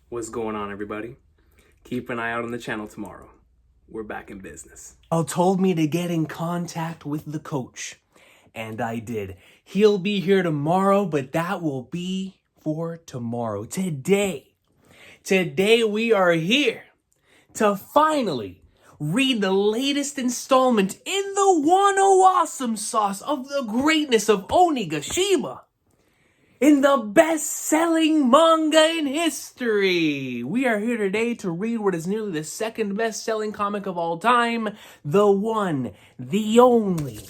What's going on, everybody? Keep an eye out on the channel tomorrow. We're back in business. Told me to get in contact with the coach, and I did. He'll be here tomorrow, but that will be for tomorrow. Today we are here to finally read the latest installment in the Wano Awesome Sauce of the greatness of Onigashima. In the best-selling manga in history. We are here today to read what is nearly the second best-selling comic of all time, the one, the only,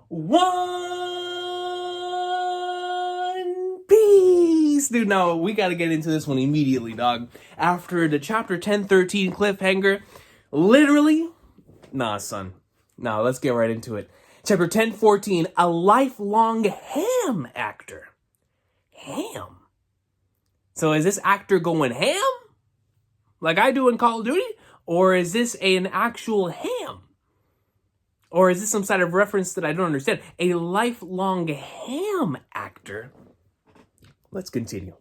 One Piece. Dude, no, we gotta get into this one immediately, dog. After the chapter 10-13 cliffhanger, literally, nah, son. Nah, let's get right into it. Chapter 10-14, a lifelong ham actor. Ham? So is this actor going ham? Like I do in Call of Duty? Or is this an actual ham? Or is this some sort of reference that I don't understand? A lifelong ham actor? Let's continue.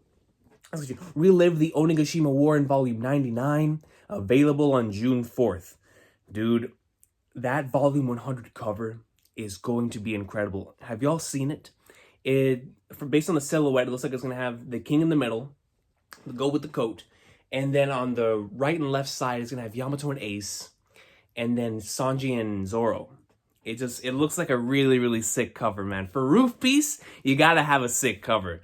Relive the Onigashima War in Volume 99, available on June 4th. Dude, that Volume 100 cover is going to be incredible. Have y'all seen it? Based on the silhouette, it looks like it's going to have the king in the middle, the go with the coat, and then on the right and left side, it's going to have Yamato and Ace, and then Sanji and Zoro. It looks like a really, really sick cover, man. For Roof Piece, you got to have a sick cover.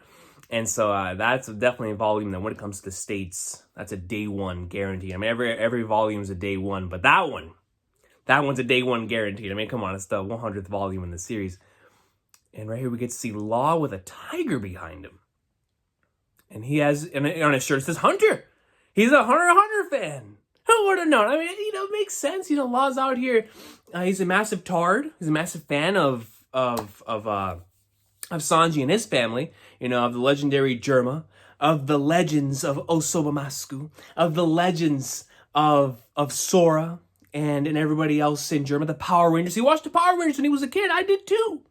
And so that's definitely a volume that when it comes to the States, that's a day one guarantee. I mean, every volume is a day one, but that one's a day one guaranteed. I mean, come on, it's the 100th volume in the series. And right here we get to see Law with a tiger behind him. And he has, and on his shirt it says Hunter. He's a Hunter fan. Who would have known? I mean, it makes sense. Law's out here. He's a massive tard. He's a massive fan of Sanji and his family. Of the legendary Germa, of the legends of Osobamasku, of the legends of Sora, and everybody else in Germa, the Power Rangers. He watched the Power Rangers when he was a kid. I did too.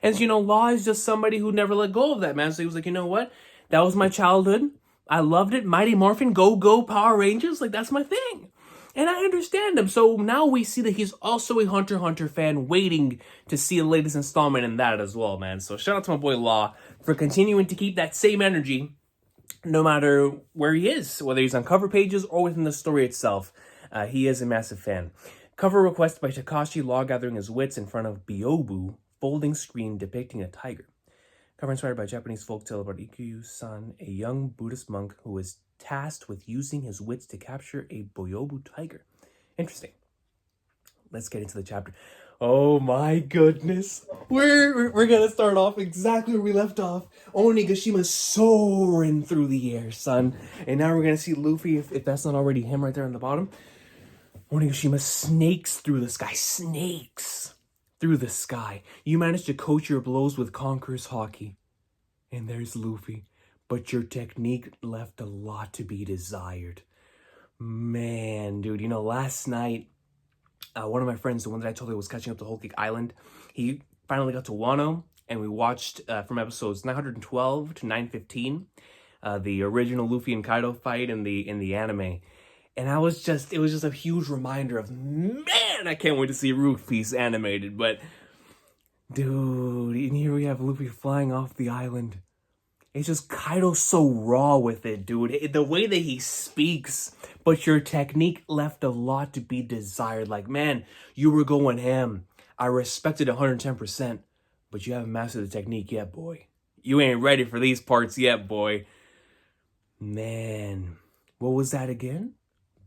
And Law is just somebody who never let go of that, man. So he was like, you know what? That was my childhood. I loved it. Mighty Morphin, go Power Rangers. Like, that's my thing. And I understand him. So now we see that he's also a Hunter x Hunter fan waiting to see the latest installment in that as well, man. So shout out to my boy Law for continuing to keep that same energy no matter where he is, whether he's on cover pages or within the story itself. He is a massive fan. Cover requested by Takashi, Law gathering his wits in front of Byobu, folding screen depicting a tiger. Cover inspired by Japanese folktale about Ikyu-san, a young Buddhist monk who was tasked with using his wits to capture a Byobu tiger. Interesting. Let's get into the chapter. Oh my goodness. We're gonna start off exactly where we left off. Onigashima soaring through the air, son. And now we're gonna see Luffy, if that's not already him right there on the bottom. Onigashima snakes through the sky. Snakes through the sky. You managed to coach your blows with Conqueror's Hockey. And there's Luffy. But your technique left a lot to be desired. Man, dude, last night, one of my friends, the one that I told you was catching up to Whole Cake Island, he finally got to Wano, and we watched from episodes 912 to 915, the original Luffy and Kaido fight in the anime. And it was just a huge reminder of, man, I can't wait to see Roof Piece animated. But, dude, and here we have Luffy flying off the island. It's just Kaido's so raw with it, dude. The way that he speaks, but your technique left a lot to be desired. Like, man, you were going ham. I respected 110%, but you haven't mastered the technique yet, boy. You ain't ready for these parts yet, boy. Man, what was that again?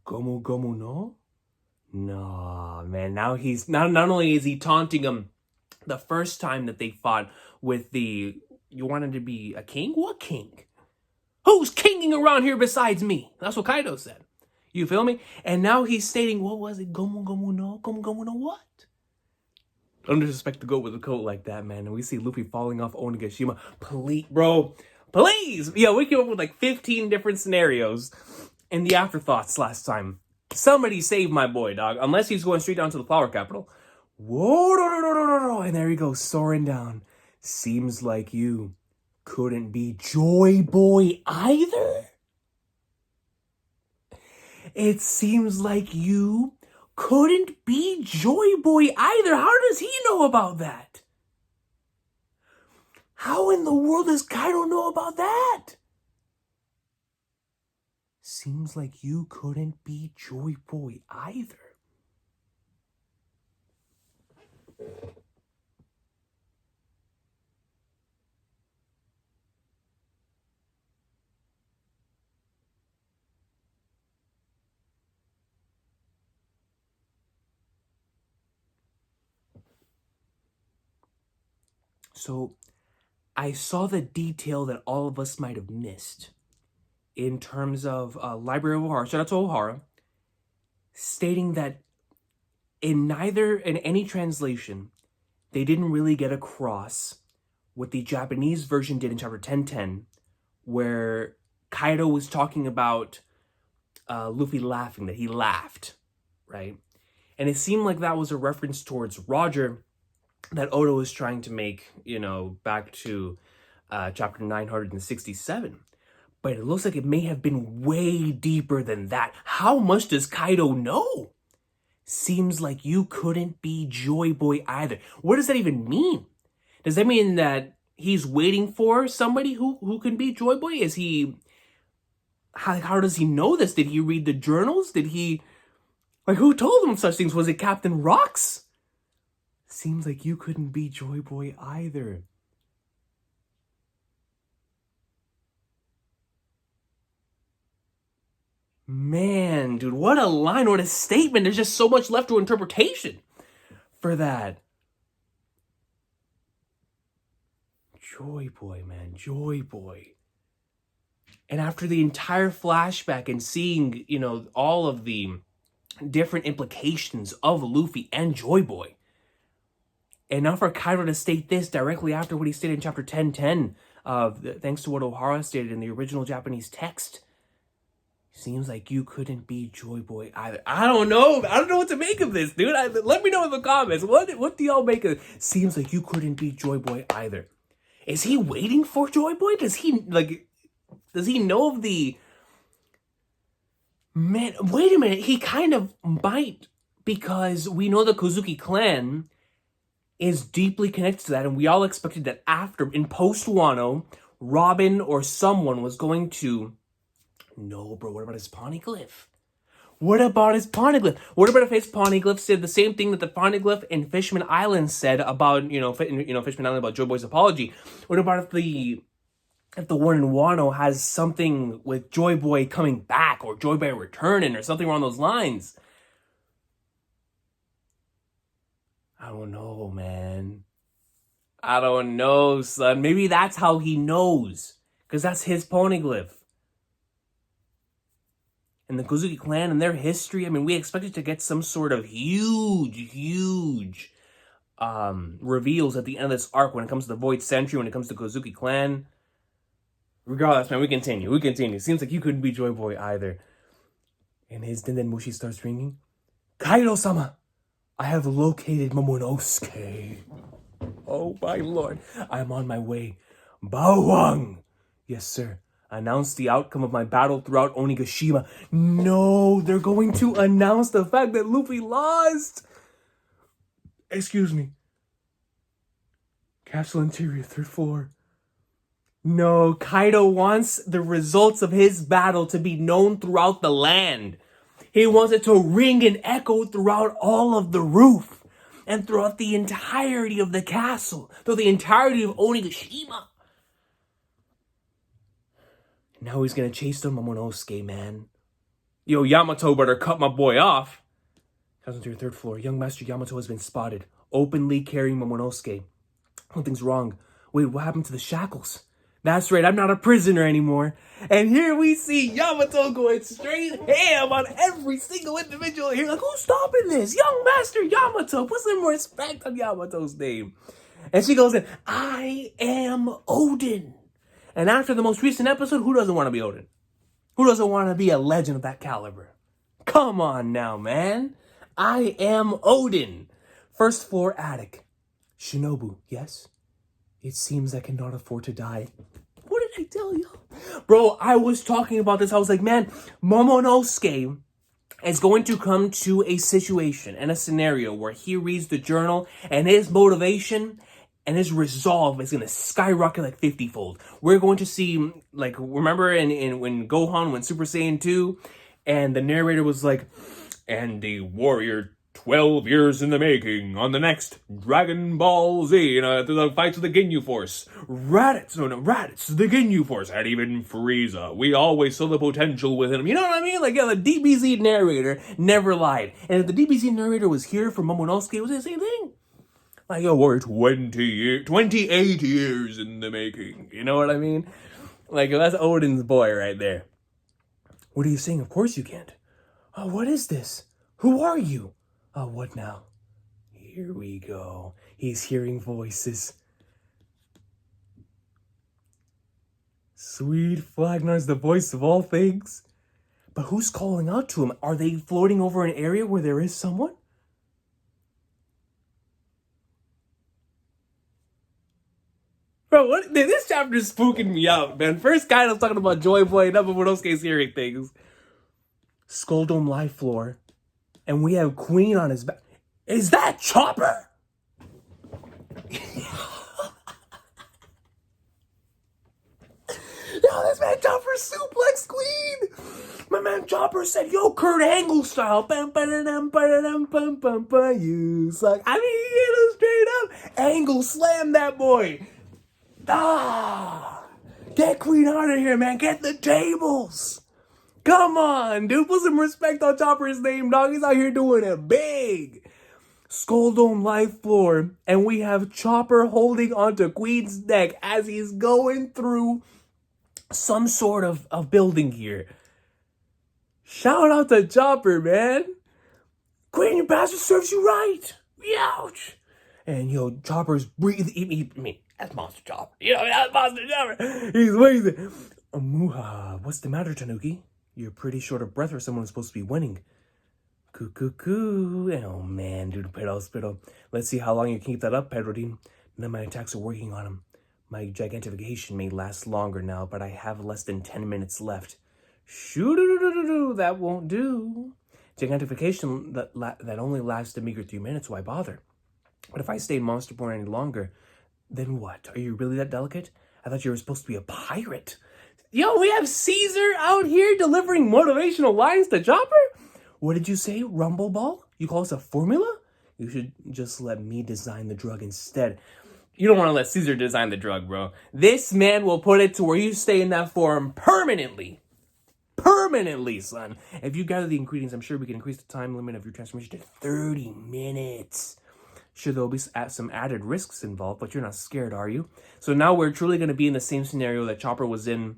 Gomu Gomu no? Nah, man. Now he's not only is he taunting him the first time that they fought with the, you wanted to be a king? What king? Who's kinging around here besides me? That's what Kaido said. You feel me? And now he's stating, what was it? Gomu Gomu no? Gomu Gomu no what? Don't disrespect to go with a coat like that, man. And we see Luffy falling off Onigashima. Please, bro. Please. Yeah, we came up with like 15 different scenarios in the afterthoughts last time. Somebody save my boy, dog. Unless he's going straight down to the flower capital. Whoa, no. And there he goes, soaring down. Seems like you couldn't be Joy Boy either? It seems like you couldn't be Joy Boy either. How does he know about that? How in the world does Kaido know about that? Seems like you couldn't be Joy Boy either. So, I saw the detail that all of us might have missed in terms of Library of Ohara, shout out to Ohara, stating that in any translation, they didn't really get across what the Japanese version did in chapter 1010, where Kaido was talking about Luffy laughing, that he laughed, right? And it seemed like that was a reference towards Roger that Oda was trying to make, back to chapter 967. But it looks like it may have been way deeper than that. How much does Kaido know? Seems like you couldn't be Joy Boy either. What does that even mean? Does that mean that he's waiting for somebody who can be Joy Boy? Is he... How does he know this? Did he read the journals? Did he... who told him such things? Was it Captain Rocks? Seems like you couldn't be Joy Boy either. Man, dude, what a line, what a statement. There's just so much left to interpretation for that. Joy Boy, man, Joy Boy. And after the entire flashback and seeing, all of the different implications of Luffy and Joy Boy, and now for Kaido to state this directly after what he stated in chapter 1010, thanks to what Ohara stated in the original Japanese text, seems like you couldn't be Joy Boy either. I don't know what to make of this, dude. Let me know in the comments. What do y'all make of it? Seems like you couldn't be Joy Boy either. Is he waiting for Joy Boy? Does he know of the... Man, wait a minute. He kind of might, because we know the Kozuki clan is deeply connected to that, and we all expected that in post-Wano, Robin or someone was going to... No, bro, what about his poneglyph? What about his poneglyph? What about if his poneglyph said the same thing that the poneglyph in Fishman Island said about, Fishman Island, about Joy Boy's apology? What about if the one in Wano has something with Joy Boy coming back, or Joy Boy returning, or something along those lines? I don't know, man. I don't know, son. Maybe that's how he knows, because that's his poneglyph. And the Kozuki clan and their history, we expected to get some sort of huge reveals at the end of this arc when it comes to the Void Century, when it comes to Kozuki clan. Regardless, man, we continue. Seems like you couldn't be Joy Boy either. And then Mushi starts ringing. Kaido-sama, I have located Momonosuke. Oh my lord, I am on my way. Bawang! Yes, sir. Announce the outcome of my battle throughout Onigashima. No, they're going to announce the fact that Luffy lost. Excuse me. Capsule interior, 3rd floor. No, Kaido wants the results of his battle to be known throughout the land. He wants it to ring and echo throughout all of the roof, and throughout the entirety of the castle, through the entirety of Onigashima. Now he's gonna chase down Momonosuke, man. Yo, Yamato better cut my boy off. Comes to your 3rd floor. Young Master Yamato has been spotted, openly carrying Momonosuke. Something's wrong. Wait, what happened to the shackles? That's right, I'm not a prisoner anymore. And here we see Yamato going straight ham on every single individual here. Like, who's stopping this? Young Master Yamato. Put some respect on Yamato's name. And she goes in, I am Odin. And after the most recent episode, who doesn't want to be Odin? Who doesn't want to be a legend of that caliber? Come on now, man. I am Odin. 1st floor attic. Shinobu, yes? It seems I cannot afford to die. What did I tell you? Bro, I was talking about this. I was like, man, Momonosuke is going to come to a situation and a scenario where he reads the journal and his motivation and his resolve is going to skyrocket like 50-fold. We're going to see, like, remember in when Gohan went Super Saiyan 2 and the narrator was like, and the warrior 12 years in the making on the next Dragon Ball Z, the fights with the Ginyu Force. Raditz, the Ginyu Force, and even Frieza. We always saw the potential within him. You know what I mean? Like, yeah, the DBZ narrator never lied. And if the DBZ narrator was here for Momonosuke, it was the same thing. Like, yo, we're 28 years in the making. You know what I mean? Like, that's Odin's boy right there. What are you saying? Of course you can't. Oh, what is this? Who are you? Oh, what now? Here we go. He's hearing voices. Sweet Flagnar's the voice of all things. But who's calling out to him? Are they floating over an area where there is someone? Bro, what? This chapter's spooking me out, man. First guy was talking about Joy Boy, now Momonosuke's hearing things. Skull Dome live floor. And we have Queen on his back. Is that Chopper? Yo, this man Chopper suplex Queen. My man Chopper said, yo, Kurt Angle style. You suck. I mean, he hit him straight up. Angle slammed that boy. Get Queen out of here, man. Get the tables. Come on, dude. Put some respect on Chopper's name, dog. He's out here doing it big. Skull Dome live floor. And we have Chopper holding onto Queen's neck as he's going through some sort of building here. Shout out to Chopper, man. Queen, your bastard serves you right. Ouch. And, yo, Chopper's breathing. I mean, that's Monster Chopper. That's Monster Chopper. He's amazing. Muha, what's the matter, Tanuki? You're pretty short of breath for someone who's supposed to be winning. Coo. Oh, man, dude, Pedro. Let's see how long you can keep that up, Pedrodine. None of my attacks are working on him. My gigantification may last longer now, but I have less than 10 minutes left. Shoo-doo-doo-doo-doo, that won't do. Gigantification that only lasts a meager 3 minutes, why bother? But if I stay monsterborn any longer, then what? Are you really that delicate? I thought you were supposed to be a pirate. Yo, we have Caesar out here delivering motivational lines to Chopper? What did you say, Rumble Ball? You call us a formula? You should just let me design the drug instead. You don't want to let Caesar design the drug, bro. This man will put it to where you stay in that form permanently. Permanently, son. If you gather the ingredients, I'm sure we can increase the time limit of your transformation to 30 minutes. Sure, there'll be some added risks involved, but you're not scared, are you? So now we're truly going to be in the same scenario that Chopper was in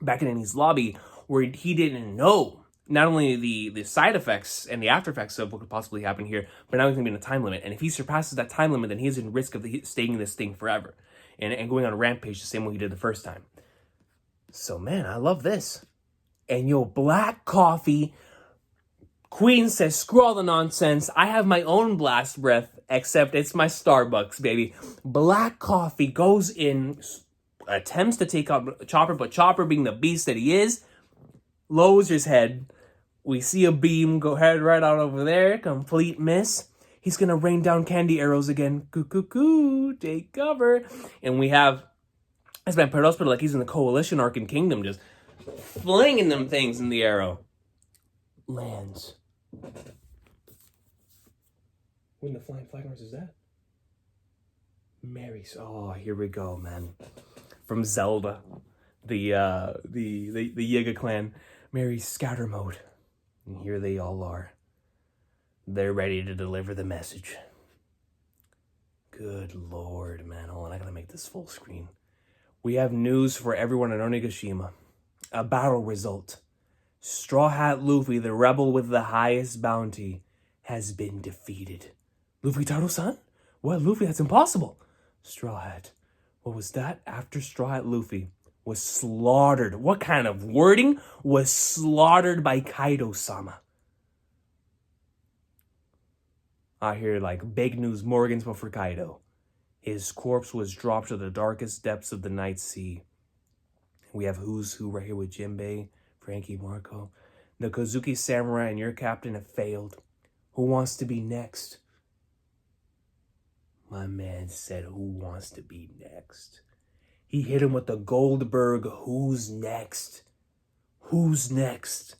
back in Annie's lobby, where he didn't know not only the side effects and the after effects of what could possibly happen here, but now he's going to be in a time limit. And if he surpasses that time limit, then he's in risk of staying in this thing forever and going on a rampage the same way he did the first time. So, man, I love this. And yo, black coffee. Queen says, screw all the nonsense. I have my own blast breath, except it's my Starbucks, baby. Black coffee goes in, attempts to take out Chopper, but Chopper, being the beast that he is, lowers his head. We see a beam go head right out over there. Complete miss. He's going to rain down candy arrows again. Coo, take cover. And we have this man Peros, like he's in the Coalition Arcan Kingdom, just flinging them things in the arrow. Lands. When the Flying Flagnars is that? Mary's. Oh, here we go, man. From Zelda, the Yiga clan. Mary's scatter mode. And here they all are. They're ready to deliver the message. Good lord, man. Hold on, I gotta make this full screen. We have news for everyone in Onigashima. A battle result. Straw Hat Luffy, the rebel with the highest bounty, has been defeated. Luffy Taro-san? What, Luffy? That's impossible. Straw Hat. What was that? After Straw Hat Luffy was slaughtered. What kind of wording? Was slaughtered by Kaido-sama. I hear like big news Morgan's but for Kaido. His corpse was dropped to the darkest depths of the night sea. We have who's who right here with Jinbei, Frankie, Marco. The Kozuki Samurai and your captain have failed. Who wants to be next? My man said, who wants to be next? He hit him with the Goldberg, who's next? Who's next?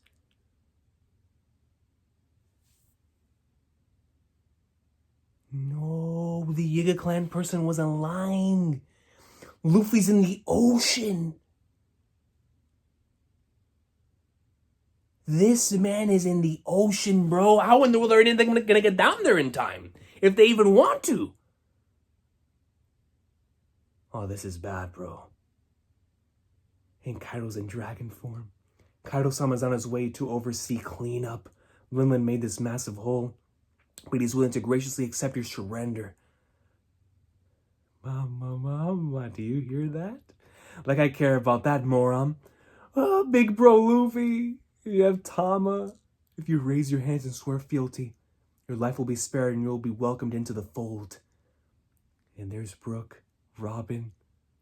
No, the Yiga Clan person wasn't lying. Luffy's in the ocean. This man is in the ocean, bro. How in the world are anything gonna get down there in time? If they even want to. Oh, this is bad, bro. And Kaido's in dragon form. Kaido-sama's on his way to oversee cleanup. Linlin made this massive hole, but he's willing to graciously accept your surrender. Mama, do you hear that? Like I care about that, moron. Oh, big bro Luffy. You have Tama. If you raise your hands and swear fealty, your life will be spared and you'll be welcomed into the fold. And there's Brook, Robin,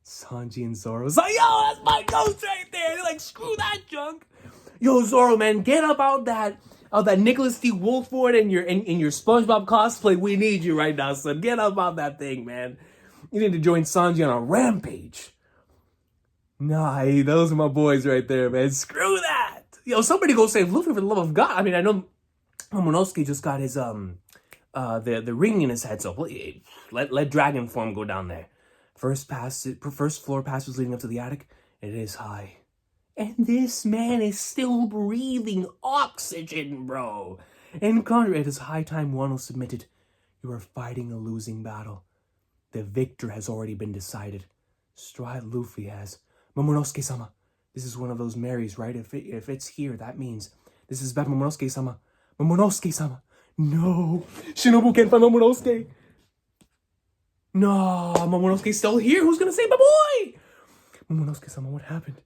Sanji, and Zoro. So, yo, that's my ghost right there. They're like, screw that junk. Yo, Zoro, man, get up out that Nicholas D. Wolford and your SpongeBob cosplay. We need you right now, son. Get up out that thing, man. You need to join Sanji on a rampage. Nah, those are my boys right there, man. Screw that. Yo, somebody go save Luffy for the love of God. I mean, I know Momonosuke just got his the ring in his head, so let dragon form go down there. First floor passage leading up to the attic. It is high. And this man is still breathing oxygen, bro. And Kanjuro, it is high time Wano submitted. You are fighting a losing battle. The victor has already been decided. Stride Luffy has. Momonosuke-sama. This is one of those Marys, right? If it's here, that means this is about Momonosuke-sama. Momonosuke-sama. No. Shinobu can't find Momonosuke. No, Momonosuke's still here. Who's gonna save my boy? Momonosuke-sama, what happened?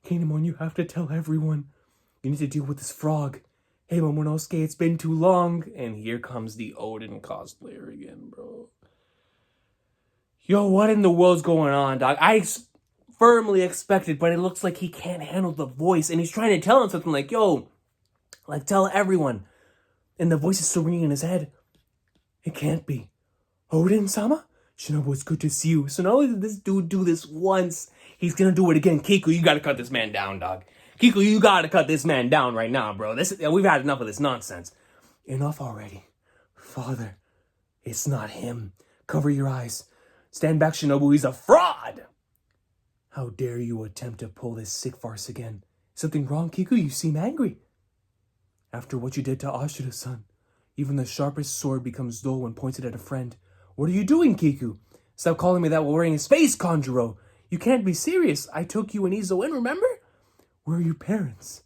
Kinemon, you have to tell everyone. You need to deal with this frog. Hey, Momonosuke, it's been too long. And here comes the Odin cosplayer again, bro. Yo, what in the world's going on, dog? I firmly expected, but it looks like he can't handle the voice. And he's trying to tell him something like, yo, like tell everyone. And the voice is still ringing in his head. It can't be. Odin-sama? Shinobu, it's good to see you. So not only did this dude do this once, he's gonna do it again. Kiku, you gotta cut this man down, dog. Kiku, you gotta cut this man down right now, bro. We've had enough of this nonsense. Enough already. Father, it's not him. Cover your eyes. Stand back, Shinobu. He's a fraud! How dare you attempt to pull this sick farce again? Something wrong, Kiku? You seem angry. After what you did to Ashura-san, even the sharpest sword becomes dull when pointed at a friend. What are you doing, Kiku? Stop calling me that while wearing his face, Kanjuro. You can't be serious. I took you and Izo in, remember? Where are your parents?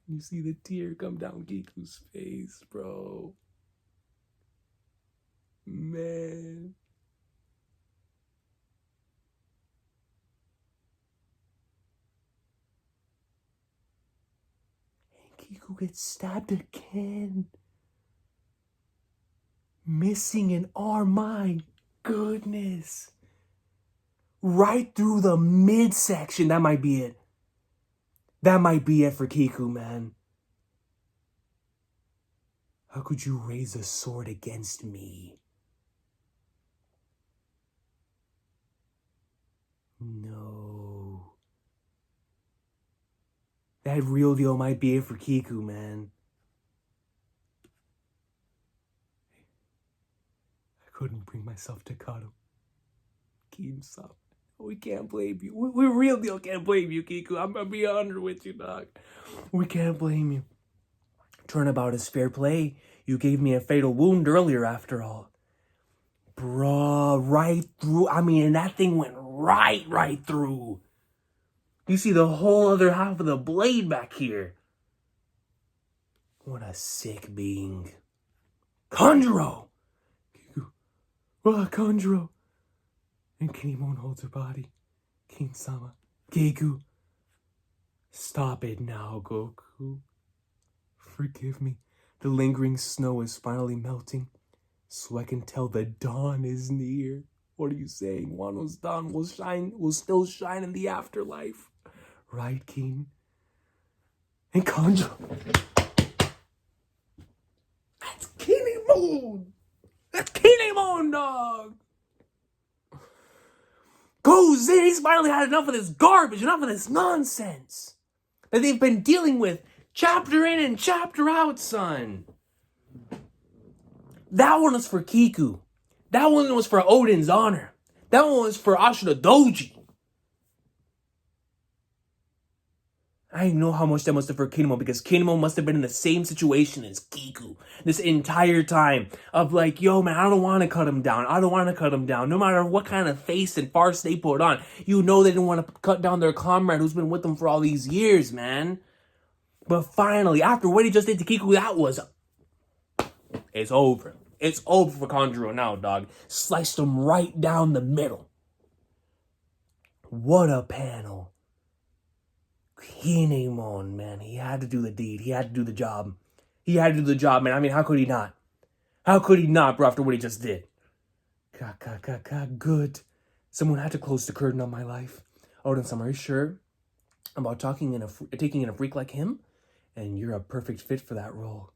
You see the tear come down Kiku's face, bro. Man. And Kiku gets stabbed again. Missing an arm, my goodness. Right through the midsection. That might be it. That might be it for Kiku, man. How could you raise a sword against me? No. That real deal might be it for Kiku, man. I couldn't bring myself to cut him. Keem-sama. We can't blame you. We real deal can't blame you, Kiku. I'm gonna be honest with you, dog. We can't blame you. Turnabout is fair play. You gave me a fatal wound earlier, after all. Bruh, right through. I mean, and that thing went right through. You see the whole other half of the blade back here. What a sick being. Kanjuro! Kiku. Oh, Kanjuro. And Kinemon holds her body. King-sama. Kiku. Stop it now, Goku. Forgive me. The lingering snow is finally melting, so I can tell the dawn is near. What are you saying? Wano's done. Will still shine in the afterlife. Right, King? And Kanjuro. That's Kinemon! That's Kinemon, dog! Goes in, he's finally had enough of this garbage, enough of this nonsense that they've been dealing with chapter in and chapter out, son. That one was for Kiku. That one was for Odin's honor. That one was for Ashura Doji. I know how much that must have for Kinemon, because Kinemon must have been in the same situation as Kiku this entire time of like, yo, man, I don't want to cut him down. I don't want to cut him down. No matter what kind of face and farce they put on, you know they didn't want to cut down their comrade who's been with them for all these years, man. But finally, after what he just did to Kiku, it's over. It's over for Kanjuro now, dog. Sliced him right down the middle. What a panel. Kinemon, man. He had to do the deed. He had to do the job. He had to do the job, man. I mean, how could he not? How could he not, bro, after what he just did? Good. Someone had to close the curtain on my life. Odin-sama, are you sure about taking in a freak like him? And you're a perfect fit for that role.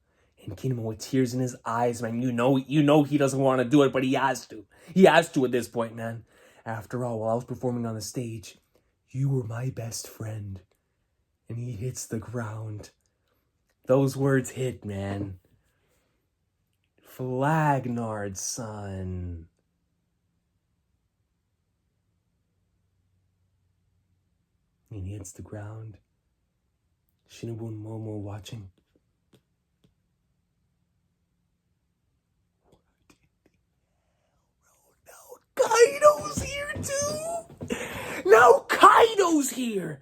And Kinemon with tears in his eyes, man. You know he doesn't want to do it, but he has to. He has to at this point, man. After all, while I was performing on the stage, you were my best friend. And he hits the ground. Those words hit, man. Flagnard, son. And he hits the ground. Shinobu and Momo watching. Kaido's here too! Now Kaido's here!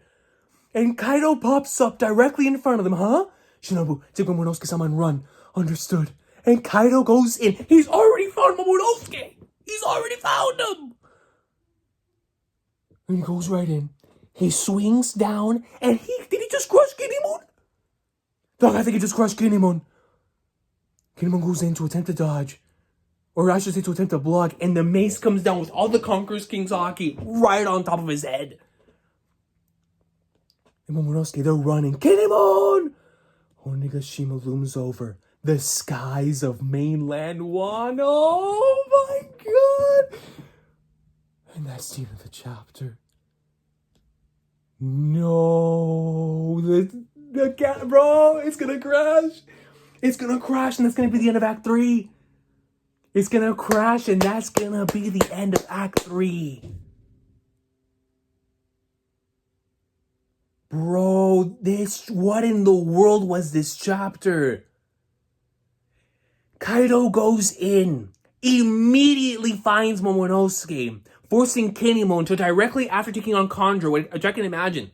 And Kaido pops up directly in front of them, huh? Shinobu, take Momonosuke-sama and run. Understood. And Kaido goes in. He's already found Momonosuke! He's already found him! And he goes right in. He swings down, and did he just crush Kinemon? Dog, I think he just crushed Kinemon. Kinemon goes in to attempt to dodge. Or I should say to attempt to block, and the mace comes down with all the Conqueror's King's Haki right on top of his head. And Momonosuke, they're running. Kinemon! Onigashima looms over the skies of mainland Wano. Oh my god! And that's the end of the chapter. No, the cat, bro, it's gonna crash. It's gonna crash, and that's gonna be the end of Act 3. It's gonna crash, and that's gonna be the end of Act 3. Bro, what in the world was this chapter? Kaido goes in, immediately finds Momonosuke, forcing Kinemon to directly after taking on Kanjuro, which I can imagine.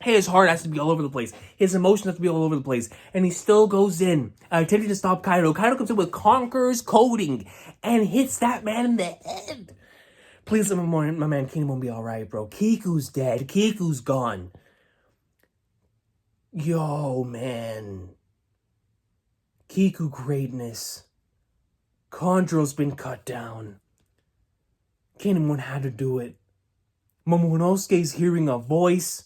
His heart has to be all over the place. His emotions have to be all over the place. And he still goes in, attempting to stop Kaido. Kaido comes in with Conqueror's coding and hits that man in the head. Please let my man Kinemon be alright, bro. Kiku's dead. Kiku's gone. Yo, man. Kiku greatness. Kanjuro's been cut down. Kinemon had to do it. Momonosuke's hearing a voice.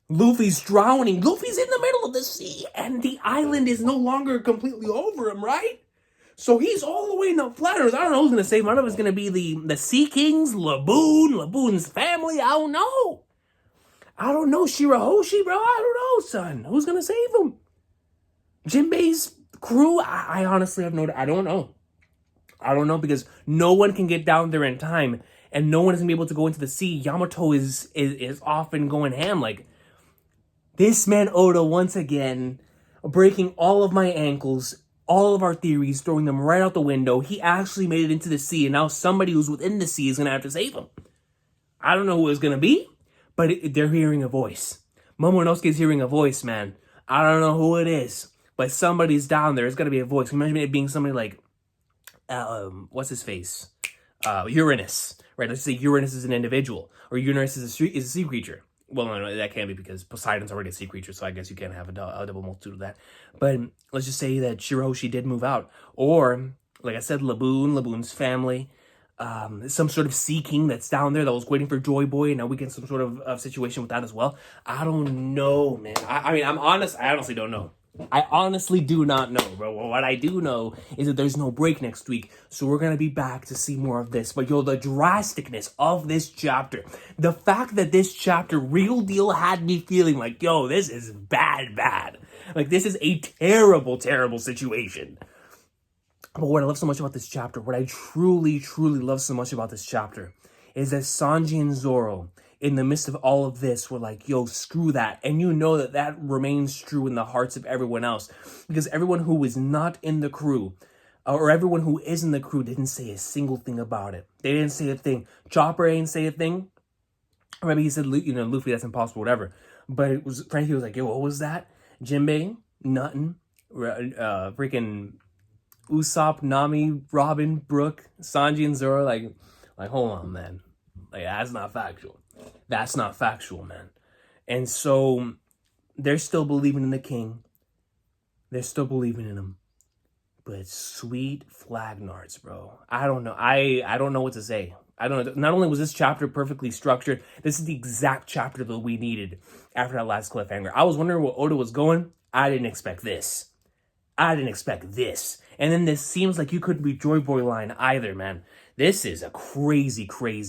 Luffy's drowning. Luffy's in the middle of the sea, and the island is no longer completely over him, right? So he's all the way in the flat earth. I don't know who's going to save him. I don't know if it's going to be the Sea Kings, Laboon's family. I don't know. I don't know. Shirahoshi, bro. I don't know, son. Who's going to save him? Jinbei's crew? I honestly have I don't know. I don't know, because no one can get down there in time, and no one is going to be able to go into the sea. Yamato is off and going ham. Like, this man Oda, once again, breaking all of my ankles, all of our theories, throwing them right out the window. He actually made it into the sea, and now somebody who's within the sea is going to have to save him. I don't know who it's going to be, but they're hearing a voice. Momonosuke's hearing a voice, man. I don't know who it is, but somebody's down there. It's got to be a voice. Imagine it being somebody like, what's his face? Uranus, right? Let's say Uranus is an individual, or Uranus is a sea creature. Well, no, that can't be, because Poseidon's already a sea creature, so I guess you can't have a double multitude of that. But let's just say that Shirahoshi did move out. Or, like I said, Laboon's family. some sort of Sea King that's down there that was waiting for Joy Boy, and now we get some sort of situation with that as well. I don't know, man. I mean, I honestly don't know. I honestly do not know, bro. What I do know is that there's no break next week, so we're gonna be back to see more of this. But yo, the drasticness of this chapter, the fact that this chapter, real deal, had me feeling like, yo, this is bad. Like, this is a terrible situation. But what I love so much about this chapter, what I truly love so much about this chapter, is that Sanji and Zoro, in the midst of all of this, were like, yo, screw that. And you know that that remains true in the hearts of everyone else. Because everyone who is not in the crew, or everyone who is in the crew, didn't say a single thing about it. They didn't say a thing. Chopper ain't say a thing. Or maybe he said, you know, Luffy, that's impossible, whatever. But it was, Frankie was like, yo, what was that? Jinbei, nothing. Freaking Usopp, Nami, Robin, Brook, Sanji, and Zoro, like, hold on, man. Like, that's not factual. That's not factual, man. And so they're still believing in the king. They're still believing in him. But sweet Flagnards, bro. I don't know. I don't know what to say. I don't know. Not only was this chapter perfectly structured, this is the exact chapter that we needed after that last cliffhanger. I was wondering where Oda was going. I didn't expect this. And then this seems like you couldn't be Joy Boy line either, man. This is a crazy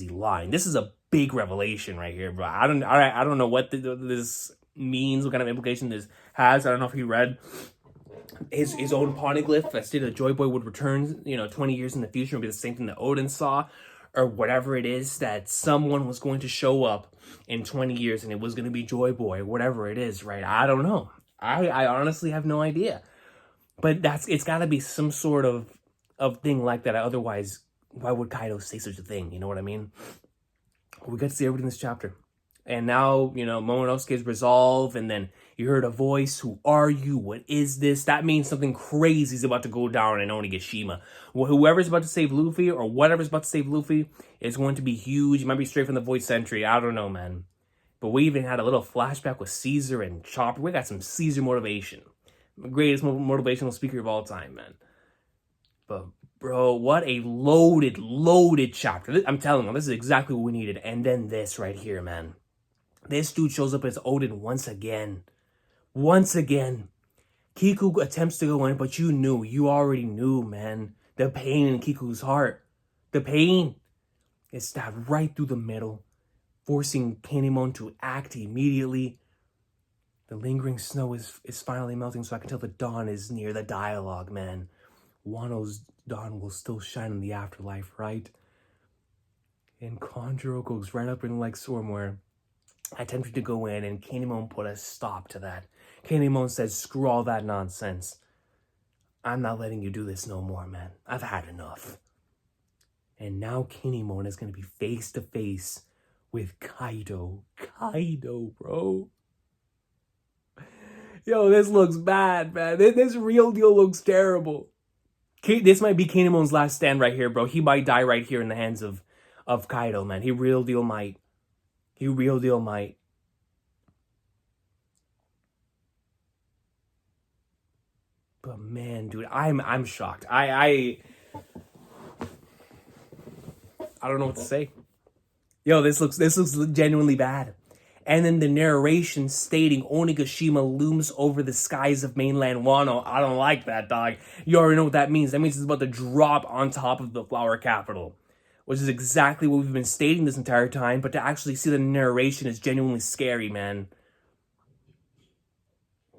line. This is a big revelation right here, bro. I don't know what this means, what kind of implication this has. I don't know if he read his own poneglyph that stated that Joy Boy would return, 20 years in the future and be the same thing that Odin saw, or whatever it is, that someone was going to show up in 20 years and it was going to be Joy Boy, whatever it is, right? I don't know. I honestly have no idea. But it's got to be some sort of thing like that. Otherwise, why would Kaido say such a thing? You know what I mean? We got to see everything in this chapter. And now, Momonosuke's resolve, and then you heard a voice. Who are you? What is this? That means something crazy is about to go down in Onigashima. Whoever's about to save Luffy, or whatever's about to save Luffy, is going to be huge. It might be straight from the voice sentry. I don't know, man. But we even had a little flashback with Caesar and Chopper. We got some Caesar motivation. Greatest motivational speaker of all time, man. But bro, what a loaded chapter. I'm telling you, this is exactly what we needed. And then this right here, man. This dude shows up as Odin once again. Kiku attempts to go in, but you already knew, man. The pain in Kiku's heart. The pain is stabbed right through the middle, forcing Kinemon to act immediately. The lingering snow is finally melting, so I can tell the dawn is near. The dialogue, man. Wano's dawn will still shine in the afterlife, right? And Kanjuro goes right up in like Stormware. Attempted to go in, and Kinemon put a stop to that. Kinemon says, screw all that nonsense. I'm not letting you do this no more, man. I've had enough. And now Kinemon is going to be face to face with Kaido. Kaido, bro. Yo, this looks bad, man. This real deal looks terrible. This might be Kinemon's last stand right here, bro. He might die right here in the hands of Kaido, man. He real deal might. But man, dude, I'm shocked. I don't know what to say. Yo, this looks genuinely bad. And then the narration stating Onigashima looms over the skies of mainland Wano. I don't like that, dog. You already know what that means. That means it's about to drop on top of the flower capital, which is exactly what we've been stating this entire time. But to actually see the narration is genuinely scary, man.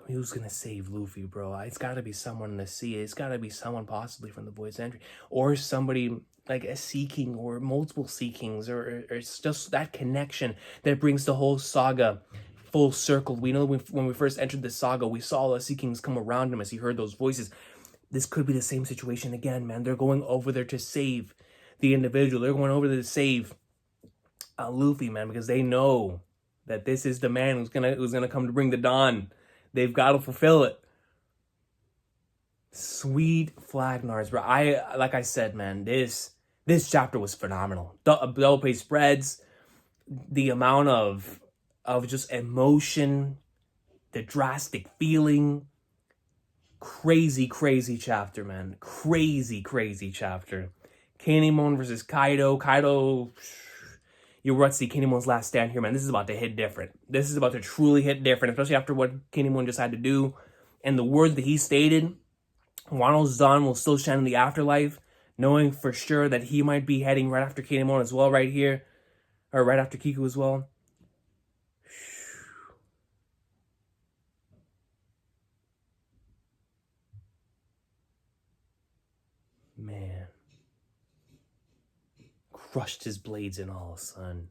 Who's gonna save Luffy, bro? It's gotta be someone in the sea. It's gotta be someone possibly from the voice entry, or somebody like a Sea King, or multiple Sea Kings, or it's just that connection that brings the whole saga full circle. We know when we first entered the saga, we saw all the Sea Kings come around him as he heard those voices. This could be the same situation again, man. They're going over there to save the individual. They're going over there to save Luffy, man, because they know that this is the man who's gonna come to bring the dawn. They've got to fulfill it. Sweet Flagnards, bro. Like I said, man, this chapter was phenomenal. Double page spreads, the amount of just emotion, the drastic feeling. Crazy chapter, man. Crazy chapter. Kinemon versus Kaido. Kaido, you're about to see Kinemon's last stand here, man. This is about to hit different. This is about to truly hit different, especially after what Kinemon just had to do. And the words that he stated, Wano's Zan will still shine in the afterlife, knowing for sure that he might be heading right after Kinemon as well right here. Or right after Kiku as well. Man. Crushed his blades and all, son.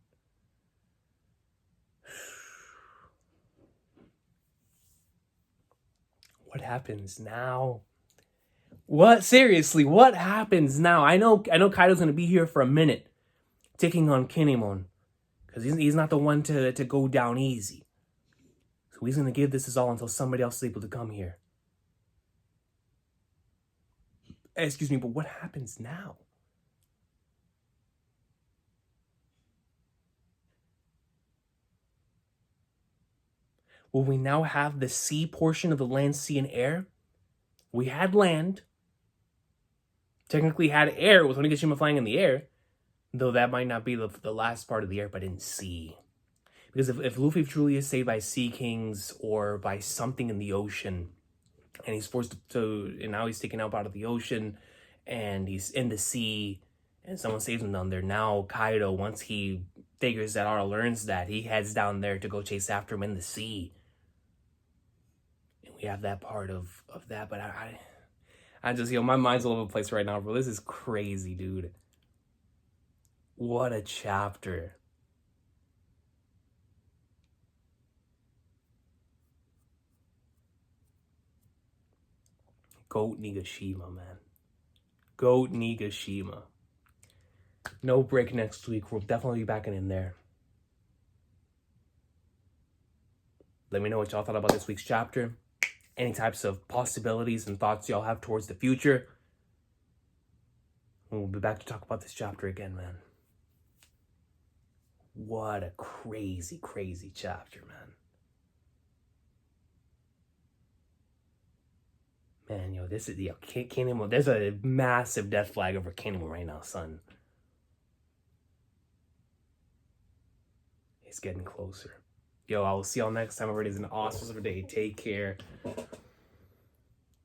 What happens now? What? Seriously, what happens now? I know Kaido's gonna be here for a minute, taking on Kinemon, because he's not the one to go down easy. So he's gonna give this his all until somebody else is able to come here. Excuse me, but what happens now? Will we now have the sea portion of the land, sea, and air? We had land. Technically had air with Onigashima flying in the air. Though that might not be the last part of the air, but in sea. Because if Luffy truly is saved by Sea Kings or by something in the ocean, and he's forced to, and now he's taken out of the ocean, and he's in the sea, and someone saves him down there. Now Kaido, once he figures that out or learns that, he heads down there to go chase after him in the sea. And we have that part of that, but I just, my mind's all over the place right now, bro. This is crazy, dude. What a chapter. Goat Nigashima, man. Goat Nigashima. No break next week. We'll definitely be back in there. Let me know what y'all thought about this week's chapter. Any types of possibilities and thoughts y'all have towards the future. And we'll be back to talk about this chapter again, man. What a crazy, crazy chapter, man. Man, yo, this is, yo, Kinemon, there's a massive death flag over Kinemon right now, son. It's getting closer. Yo, I will see y'all next time. Everybody's an awesome day. Take care.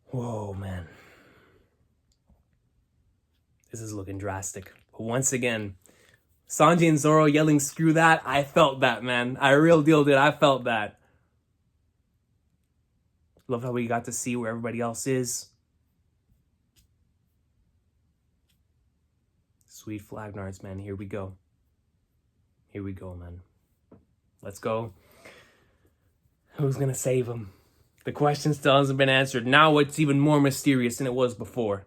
Whoa, man. This is looking drastic. But once again, Sanji and Zoro yelling, screw that. I felt that, man. I real deal did. I felt that. Love how we got to see where everybody else is. Sweet Flagnards, man. Here we go. Here we go, man. Let's go. Who's gonna save him? The question still hasn't been answered. Now it's even more mysterious than it was before.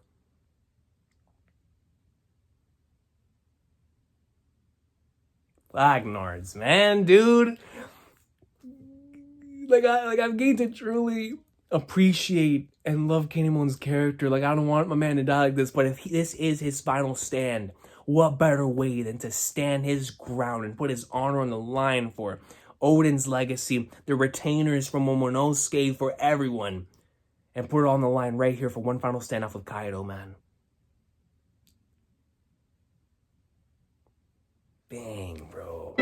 Flagnards, man, dude. I've gained to truly appreciate and love Kinemon's character. Like, I don't want my man to die like this, but if this is his final stand, what better way than to stand his ground and put his honor on the line for Odin's legacy, the retainers from Momonosuke, for everyone, and put it on the line right here for one final standoff with Kaido, man. Bang, bro.